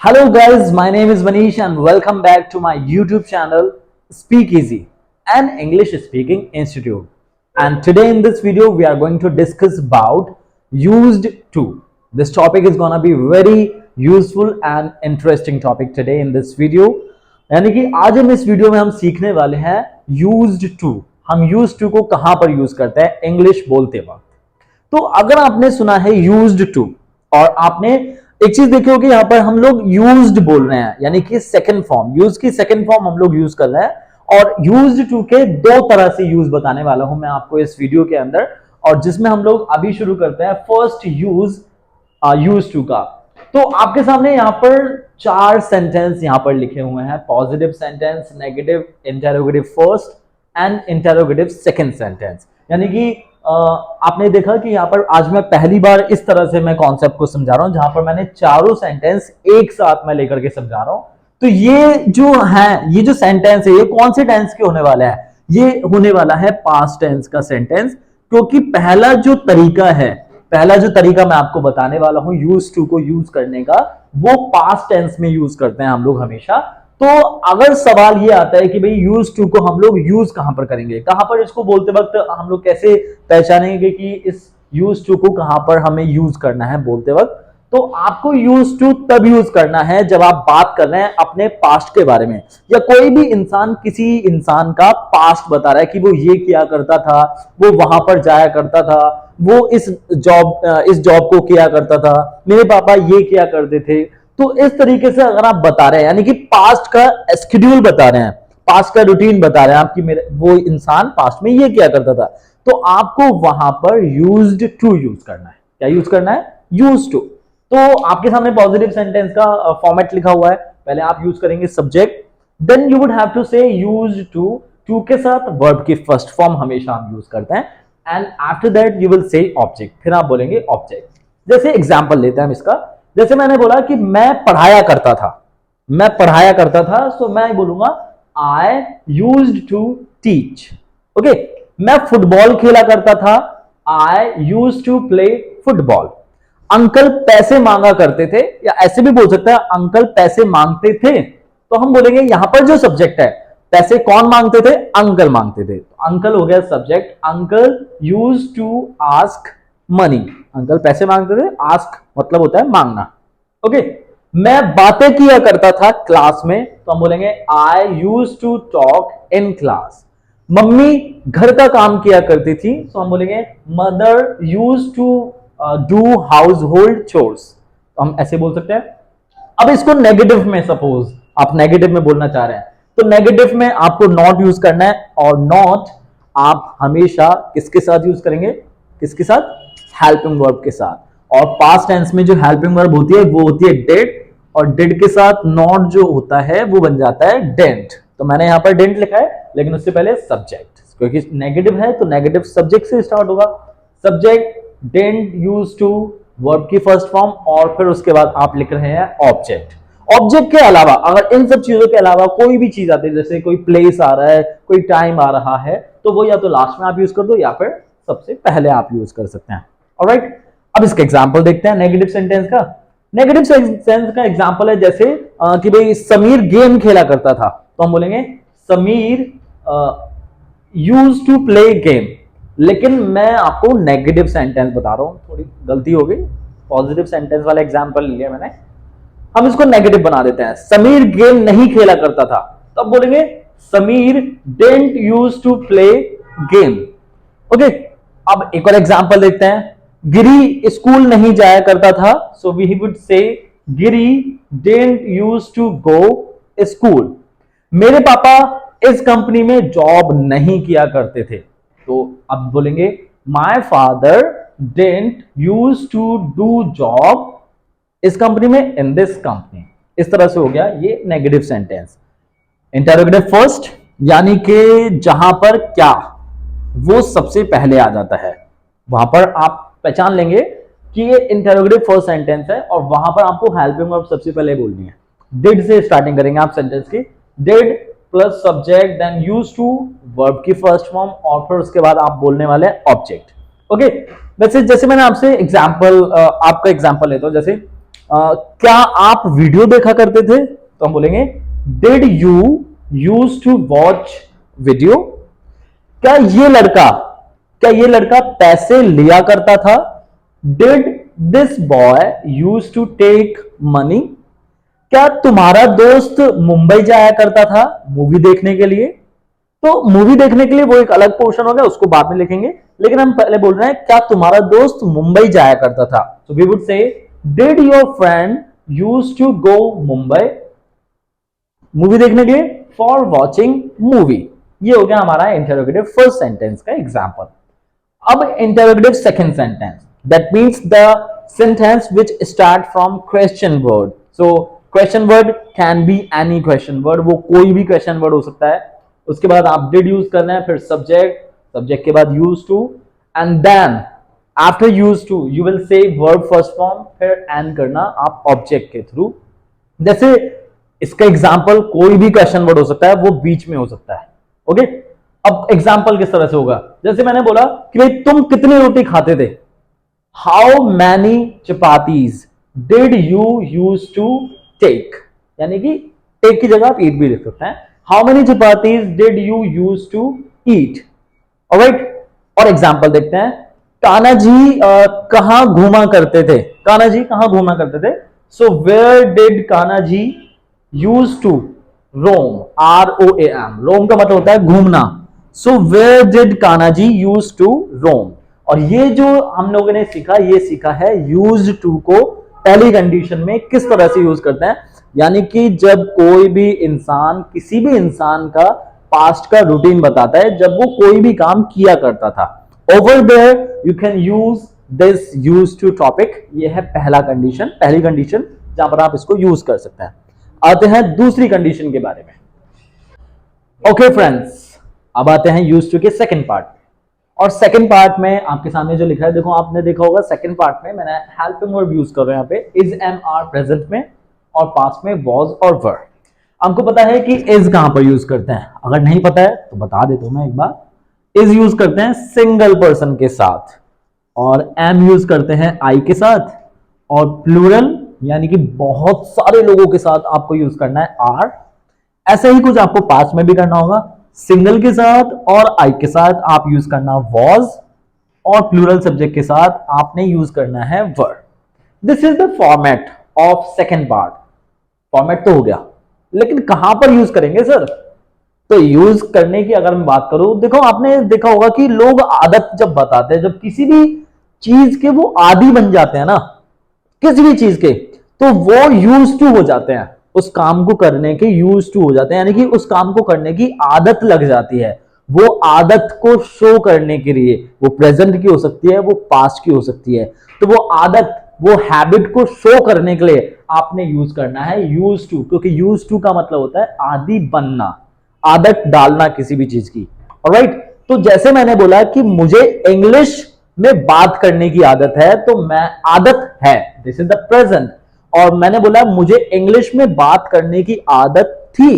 Hello guys, my name is Manish and welcome back to my YouTube channel Speak Easy, an English speaking institute. And today in this video we are going to discuss about used to. This topic is gonna be very useful and interesting topic today in this video. यानी कि आज हम इस video में हम सीखने वाले हैं used to. हम used to को कहां पर यूज करते हैं इंग्लिश बोलते वक्त। तो अगर आपने सुना है यूज्ड टू और आपने एक चीज देखी होगी, यहां पर हम लोग यूज्ड बोल रहे हैं, यानी कि सेकंड फॉर्म, यूज की सेकंड फॉर्म हम लोग यूज कर रहे हैं। और यूज्ड टू के दो तरह से यूज बताने वाला हूं मैं आपको इस वीडियो के अंदर, और जिसमें हम लोग अभी शुरू करते हैं फर्स्ट यूज टू का। तो आपके सामने यहां पर चार सेंटेंस यहां पर लिखे हुए हैं, positive sentence, negative, interrogative first and interrogative second sentence. यानी कि आपने देखा कि यहाँ पर आज मैं पहली बार इस तरह से मैं कॉन्सेप्ट को समझा रहा हूं, जहां पर मैंने चारों सेंटेंस एक साथ में लेकर के समझा रहा हूं। तो ये जो है, ये जो सेंटेंस है, ये कौन से टेंस के होने वाला है? ये होने वाला है पास्ट टेंस का सेंटेंस, क्योंकि पहला जो तरीका मैं आपको बताने वाला हूं यूज टू को यूज करने का, वो पास्ट टेंस में यूज करते हैं हम लोग हमेशा। तो अगर सवाल ये आता है कि भाई यूज टू को हम लोग यूज कहां पर करेंगे, कहां पर इसको बोलते वक्त हम लोग कैसे पहचानेंगे कि इस यूज टू को कहां पर हमें यूज करना है बोलते वक्त? तो आपको यूज टू तब यूज करना है जब आप बात कर रहे हैं अपने पास्ट के बारे में, या कोई भी इंसान किसी इंसान का पास्ट बता रहा है कि वो ये किया करता था, वो वहां पर जाया करता था, वो इस जॉब को किया करता था, मेरे पापा ये किया करते थे। तो इस तरीके से अगर आप बता रहे हैं, यानी कि पास्ट का स्केड्यूल बता रहे हैं, पास्ट का रूटीन बता रहे हैं आप कि मेरे वो इंसान पास्ट में ये किया करता था, तो आपको वहां पर यूज्ड टू यूज करना है। क्या यूज करना है? Use to. तो आपके सामने पॉजिटिव सेंटेंस का फॉर्मेट लिखा हुआ है। पहले आप यूज करेंगे subject, then you would have to say used to. To के साथ वर्ब की फर्स्ट फॉर्म हमेशा हम यूज करते हैं, and after that you will से ऑब्जेक्ट, फिर आप बोलेंगे ऑब्जेक्ट। जैसे एग्जांपल लेते हैं हम इसका। जैसे मैंने बोला कि मैं पढ़ाया करता था, सो मैं बोलूंगा I used to teach. Okay, मैं फुटबॉल खेला करता था, I used to play football. Uncle पैसे मांगा करते थे, या ऐसे भी बोल सकते हैं अंकल पैसे मांगते थे, तो हम बोलेंगे यहां पर जो सब्जेक्ट है, पैसे कौन मांगते थे? अंकल मांगते थे, तो अंकल हो गया subject. Uncle used to ask money, uncle पैसे मांगते थे, आस्क मतलब होता है मांगना। ओके, मैं बातें किया करता था क्लास में, तो हम बोलेंगे I used to talk in class. Mummy घर का काम किया करती थी, तो हम बोलेंगे mother used to do household chores, तो हम ऐसे बोल सकते हैं। अब इसको नेगेटिव में, सपोज आप नेगेटिव में बोलना चाह रहे हैं, तो नेगेटिव में आपको नॉट यूज करना है, और नॉट आप हमेशा किसके साथ यूज करेंगे? किसके साथ? हेल्पिंग वर्ब के साथ। और पास्ट टेंस में जो हेल्पिंग वर्ब होती है वो होती है डिड, और डिड के साथ नॉट जो होता है वो बन जाता है डेंट। तो मैंने यहां पर डेंट लिखा है, लेकिन उससे पहले सब्जेक्ट, क्योंकि नेगेटिव है तो नेगेटिव सब्जेक्ट से स्टार्ट होगा। Subject, didn't, use to, verb की फर्स्ट फॉर्म, और फिर उसके बाद आप लिख रहे हैं ऑब्जेक्ट। ऑब्जेक्ट के अलावा, अगर इन सब चीजों के अलावा कोई भी चीज आती है, जैसे कोई प्लेस आ रहा है, कोई टाइम आ रहा है, तो वो या तो लास्ट में आप यूज कर दो या फिर सबसे पहले आप यूज कर सकते हैं। ऑलराइट, अब इसका एग्जांपल देखते हैं नेगेटिव सेंटेंस का। नेगेटिव सेंटेंस का एग्जांपल है जैसे कि भाई समीर गेम खेला करता था, तो हम बोलेंगे Sameer used to play game. लेकिन मैं आपको नेगेटिव सेंटेंस बता रहा हूं, थोड़ी गलती हो गई, पॉजिटिव सेंटेंस वाला एग्जांपल लिया मैंने, हम इसको नेगेटिव बना देते हैं। समीर गेम नहीं खेला करता था, तो अब बोलेंगे Sameer didn't use to play game. Okay, अब एक और एग्जांपल देखते हैं। गिरी स्कूल नहीं जाया करता था, सो we would say Giri didn't use to go school. मेरे पापा इस कंपनी में जॉब नहीं किया करते थे, तो अब बोलेंगे my father didn't use to do job इस कंपनी में, इन दिस कंपनी। इस तरह से हो गया ये नेगेटिव सेंटेंस। इंटरोगेटिव फर्स्ट, यानी कि जहां पर क्या वो सबसे पहले आ जाता है, वहां पर आप पहचान लेंगे कि ये इंटरोगेटिव फर्स्ट सेंटेंस है, और वहां पर आपको हेल्पिंग वर्ब सबसे पहले बोलनी है। डिड से स्टार्टिंग करेंगे आप सेंटेंस की, did plus subject, then used to, verb की फर्स्ट फॉर्म, और फिर उसके बाद आप बोलने वाले ऑब्जेक्ट। ओके, वैसे जैसे मैंने आपसे एग्जांपल, आपका एग्जांपल लेता हूं, जैसे क्या आप वीडियो देखा करते थे? तो हम बोलेंगे did you use to watch video? क्या ये लड़का पैसे लिया करता था? Did this boy use to take money? क्या तुम्हारा दोस्त मुंबई जाया करता था मूवी देखने के लिए? तो मूवी देखने के लिए वो एक अलग पोर्शन हो गया, उसको बाद में लिखेंगे, लेकिन हम पहले बोल रहे हैं क्या तुम्हारा दोस्त मुंबई जाया करता था? तो we would say did your friend use to go Mumbai movie देखने के लिए? For watching movie. ये हो गया हमारा इंटरोगेटिव फर्स्ट सेंटेंस का एग्जांपल। अब interrogative second sentence, that means the sentence which start from question word. So question word can be any question word, वो कोई भी क्वेश्चन वर्ड हो सकता है। उसके बाद आप डिड यूज करना है, फिर सब्जेक्ट, सब्जेक्ट के बाद use to, and then after use to you will say verb first form, फिर एंड करना आप ऑब्जेक्ट के थ्रू। जैसे इसका एग्जाम्पल कोई भी क्वेश्चन वर्ड हो सकता है, वो बीच में हो सकता है। ओके, अब एग्जाम्पल किस तरह से होगा? जैसे मैंने बोला कि भाई तुम कितनी रोटी खाते थे? How many chapatis did you use to take? यानी कि टेक की जगह आप ईट भी लिख सकते हैं। How many chapatis did you use to eat? Alright, और एग्जाम्पल देखते हैं। कान्हा जी कहां घूमा करते थे? कान्हा जी कहां घूमा करते थे? So where did Kanha ji use to roam? ROAM, roam का मतलब होता है घूमना। So where did Kanha ji use to roam? और ये जो हम लोगों ने सीखा, ये सीखा है यूज टू को पहली कंडीशन में किस तरह से यूज करते हैं। यानी कि जब कोई भी इंसान किसी भी इंसान का पास्ट का रूटीन बताता है, जब वो कोई भी काम किया करता था। Over there you can use this use to topic. ये है पहला कंडीशन, पहली कंडीशन जहां पर आप इसको यूज कर सकते हैं। आते हैं दूसरी कंडीशन के बारे में। ओके फ्रेंड्स, अब आते हैं यूज टू के सेकंड पार्ट। और सेकंड पार्ट में आपके सामने जो लिखा है, देखो आपने देखा होगा सेकंड पार्ट में मैंने हेल्पिंग वर्ब यूज कर रहा हूं यहाँ पे, इज एम आर प्रेजेंट में, और पास्ट में वॉज और वर। हमको पता है कि इज कहां पर यूज करते हैं, अगर नहीं पता है तो बता देता हूं मैं एक बार। इज यूज करते हैं सिंगल पर्सन के साथ, और एम यूज करते हैं आई के साथ, और प्लूरल यानी कि बहुत सारे लोगों के साथ आपको यूज करना है आर। ऐसा ही कुछ आपको पास्ट में भी करना होगा, सिंगल के साथ और आई के साथ आप यूज करना वॉज, और प्लूरल सब्जेक्ट के साथ आपने यूज करना है were. This is the format of second part. Format तो हो गया, लेकिन कहां पर यूज करेंगे सर? तो यूज करने की अगर मैं बात करूं, देखो आपने देखा होगा कि लोग आदत जब बताते हैं, जब किसी भी चीज के वो आदी बन जाते हैं ना, किसी भी चीज के, तो वो यूज टू हो जाते हैं, उस काम को करने के यूज टू हो जाते हैं, यानी कि उस काम को करने की आदत लग जाती है। वो आदत को शो करने के लिए, वो प्रेजेंट की हो सकती है, वो पास्ट की हो सकती है, तो वो आदत, वो हैबिट को शो करने के लिए आपने यूज करना है यूज टू, क्योंकि यूज टू का मतलब होता है आदि बनना, आदत डालना किसी भी चीज की। ऑलराइट, तो जैसे मैंने बोला कि मुझे इंग्लिश में बात करने की आदत है, तो मैं आदत है, दिस इज द प्रेजेंट। और मैंने बोला मुझे इंग्लिश में बात करने की आदत थी,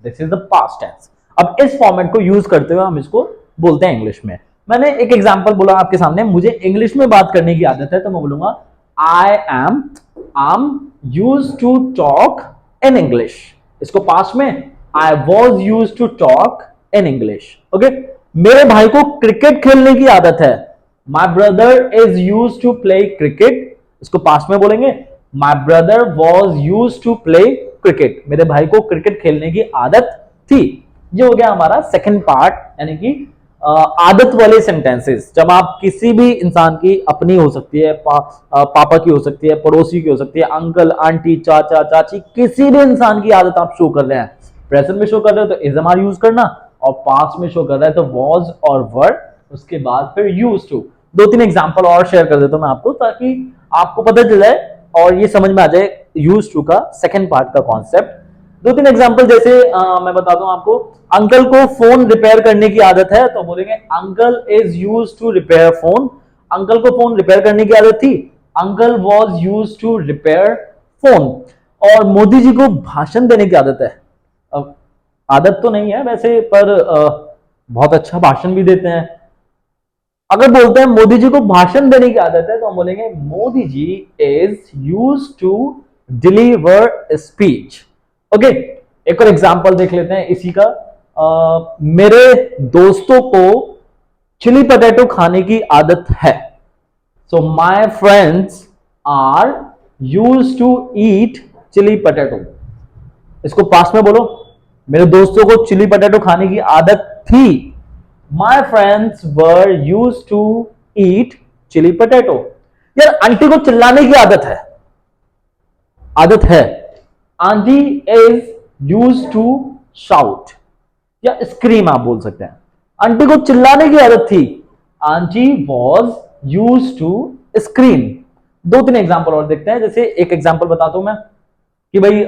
this is the past tense. अब इस फॉर्मेट को यूज करते हुए हम इसको बोलते हैं इंग्लिश में। मैंने एक एग्जांपल बोला आपके सामने, मुझे इंग्लिश में बात करने की आदत है, तो मैं बोलूंगा I am use to talk in English. इसको पास्ट में I was use to talk in English. Okay, मेरे भाई को क्रिकेट खेलने की आदत है, my brother is use to play cricket. इसको पास्ट में बोलेंगे my brother was use to play cricket. मेरे भाई को क्रिकेट खेलने की आदत थी। ये हो गया हमारा सेकंड पार्ट, यानी कि आदत वाले सेंटेंसेस। जब आप किसी भी इंसान की अपनी हो सकती है, पापा की हो सकती है, पड़ोसी की हो सकती है, अंकल आंटी चाचा चाची, किसी भी इंसान की आदत आप शो कर रहे हैं, प्रेजेंट में शो कर रहे हो तो इज एम आर यूज करना, और पास्ट में शो कर रहा है तो वॉज और वर, उसके बाद फिर यूज टू। दो तीन एग्जाम्पल और शेयर कर देता हूं मैं आपको, ताकि आपको पता चल जाए और ये समझ में आ जाए यूज टू का सेकंड पार्ट का कॉन्सेप्ट। दो तीन एग्जांपल जैसे मैं बताता हूं आपको। अंकल को फोन रिपेयर करने की आदत है, तो बोलेंगे uncle is use to repair phone. Uncle को फोन रिपेयर करने की आदत थी, uncle was use to repair phone. और मोदी जी को भाषण देने की आदत है। आदत तो नहीं है वैसे, पर बहुत अच्छा भाषण भी देते हैं। अगर बोलते हैं मोदी जी को भाषण देने की आदत है, तो हम बोलेंगे Modi ji is use to deliver speech. Okay, एक और एग्जांपल देख लेते हैं इसी का। मेरे दोस्तों को चिली पटेटो खाने की आदत है। So my friends are use to eat chilli potato. इसको पास्ट में बोलो, मेरे दोस्तों को चिली पटेटो खाने की आदत थी। My friends were use to eat chilli potato. यार आंटी को चिल्लाने की आदत है। Aunty is use to shout या स्क्रीम आप बोल सकते हैं। आंटी को चिल्लाने की आदत थी। Aunty was use to scream. दो तीन एग्जाम्पल और देखते हैं। जैसे एक एग्जाम्पल बताता हूं मैं कि भाई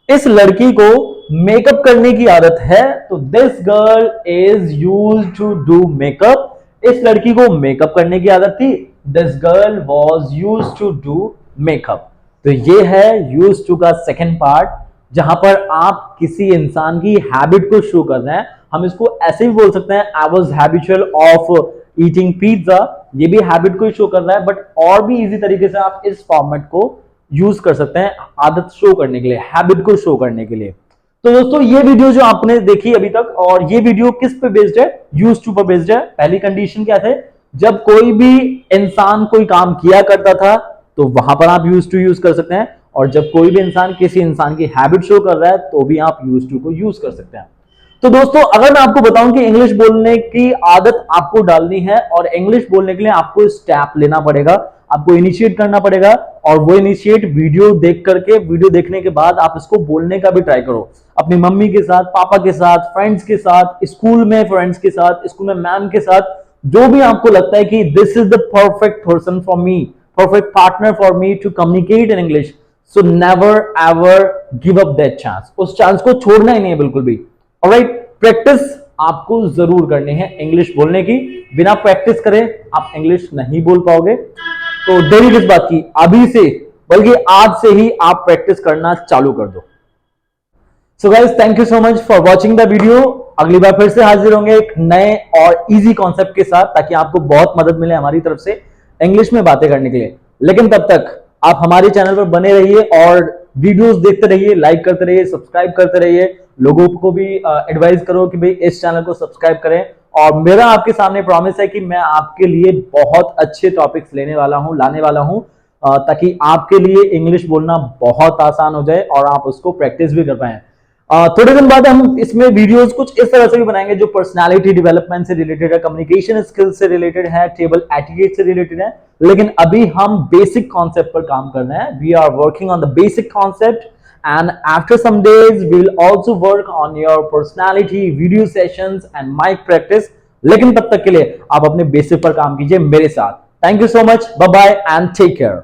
इस लड़की को मेकअप करने की आदत है, तो this girl is use to do makeup. इस लड़की को मेकअप करने की आदत थी। This girl was use to do makeup. तो ये है यूज टू का सेकेंड पार्ट, जहां पर आप किसी इंसान की हैबिट को शो कर रहे हैं। हम इसको ऐसे भी बोल सकते हैं, I was habitual of eating pizza. ये भी हैबिट को शो कर रहा है, बट और भी इजी तरीके से आप इस फॉर्मेट को यूज कर सकते हैं आदत शो करने के लिए, हैबिट को शो करने के लिए। तो दोस्तों ये वीडियो जो आपने देखी अभी तक, और ये वीडियो किस पे बेस्ड है? यूज टू पर बेस्ड है। पहली कंडीशन क्या थे? जब कोई भी इंसान कोई काम किया करता था तो वहां पर आप यूज टू यूज कर सकते हैं, और जब कोई भी इंसान किसी इंसान की हैबिट शो कर रहा है तो भी आप यूज टू को यूज कर सकते हैं। तो दोस्तों अगर मैं आपको बताऊं कि इंग्लिश बोलने की आदत आपको डालनी है, और इंग्लिश बोलने के लिए आपको स्टेप लेना पड़ेगा, आपको इनिशिएट करना पड़ेगा, और वो इनिशिएट वीडियो देख करके, वीडियो देखने के बाद आप इसको बोलने का भी ट्राई करो अपनी मम्मी के साथ, पापा के साथ, फ्रेंड्स के साथ, स्कूल में फ्रेंड्स के साथ, स्कूल में मैम के साथ, जो भी आपको लगता है कि this is the perfect person for me, perfect partner for me to communicate in English. So never ever give up that chance. उस चांस को छोड़ना ही नहीं है बिल्कुल भी। ऑलराइट, प्रैक्टिस आपको जरूर करनी है इंग्लिश बोलने की। बिना प्रैक्टिस करे आप इंग्लिश नहीं बोल पाओगे। तो देरी किस बात की, अभी से, बल्कि आज से ही आप प्रैक्टिस करना चालू कर दो। So guys, thank you so much for watching the video. अगली बार फिर से हाजिर होंगे एक नए और इजी कॉन्सेप्ट के साथ, ताकि आपको बहुत मदद मिले हमारी तरफ से इंग्लिश में बातें करने के लिए। लेकिन तब तक आप हमारे चैनल पर बने रहिए और वीडियोस देखते रहिए, लाइक करते रहिए, सब्सक्राइब करते रहिए। लोगों को भी एडवाइस करो कि भाई इस चैनल को सब्सक्राइब करें। और मेरा आपके सामने प्रॉमिस है कि मैं आपके लिए बहुत अच्छे टॉपिक्स लाने वाला हूं, ताकि आपके लिए इंग्लिश बोलना बहुत आसान हो जाए और आप उसको प्रैक्टिस भी कर पाए। थोड़े दिन बाद हम इसमें वीडियोस कुछ इस तरह से भी बनाएंगे जो पर्सनालिटी डेवलपमेंट से रिलेटेड है, कम्युनिकेशन स्किल्स से रिलेटेड है, टेबल एटिकेट से रिलेटेड है। लेकिन अभी हम बेसिक कॉन्सेप्ट पर काम कर रहे हैं। We are working on the basic concept, and after some days we will also work on your personality, video sessions and mic practice। लेकिन तब तक के लिए आप अपने बेसिक पर काम कीजिए मेरे साथ। Thank you so much, bye bye and take care.